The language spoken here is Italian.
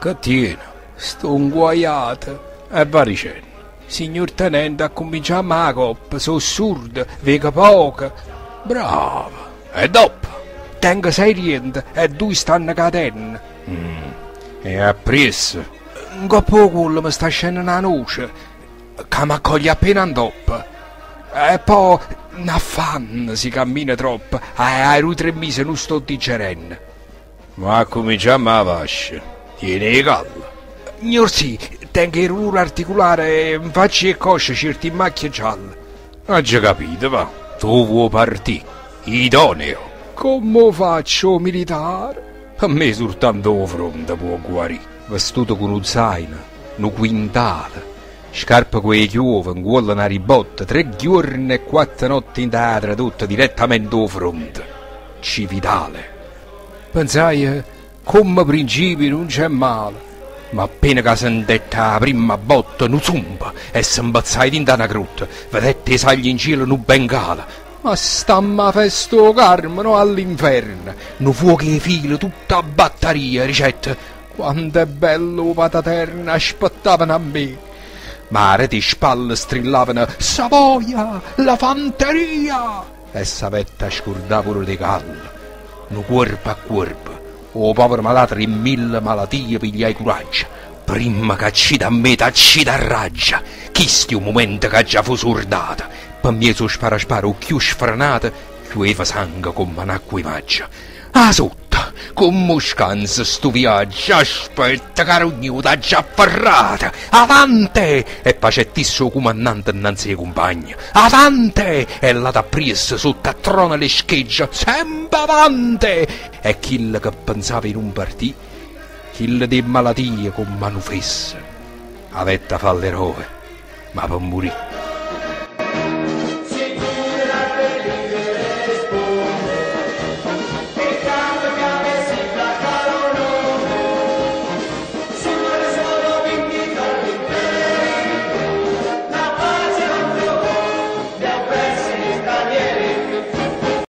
Che tiene? Sto inguaiato. E va dicendo. Signor tenente, cominciamo la coppa, sono surdo, vedo poco. Bravo. E dopo? Tengo 6 riente e 2 stanno cadendo. E appresso? Un po' quello mi sta scendendo una noce, che mi accoglie appena in toppa. E poi, un affanno, si cammina troppo, ai 3 mesi non sto digerendo. Ma cominciamo a vascia. Tieni calma. Signor sì, tengo il rullo articolare e faccio e cosce certi macchie gialle. Ho già capito, va. Tu vuoi partire. Idoneo. Come faccio, militare? A me soltanto la fronte può guarire. Vestuto con un zaino, un quintale, scarpe con le chiove, un cuoio una ribotta, 3 giorni e 4 notti in teatro, tutto direttamente alla fronte. Civitale. Pensai, come principio non c'è male. Ma appena che sentetta la prima botta, nu zumba, e si imbazzai dinta una crutta, vedette i sagli in cielo nu bengala. Ma stamma festo carmano all'inferno, nu fuoco e filo, tutta a batteria, ricetta. Quanto è bello pataterna, aspettavano a me. Mare di spalle strillavano, Savoia, la fanteria! E sapetta scordava pure di callo, nu corpo a corpo. O povero malato in 1000 malattie pigliai coraggio. Prima che ci da me t'acci da raggia. Chisti un momento che già fu sordata. Per me so spara o più sfrenata, chiueva sangue come un'acqua imaggia. Ah sotto, come scansa sto viaggio, aspetta carognuta già afferrata. Avante! E pacettissimo comandante innanzi ai compagni. Avante! E la da presa sotto a trona le scheggia, sempre avante! E chi che pensava in un partì, chi di malattie con manufesse, avetta fa l'eroe, ma per morire.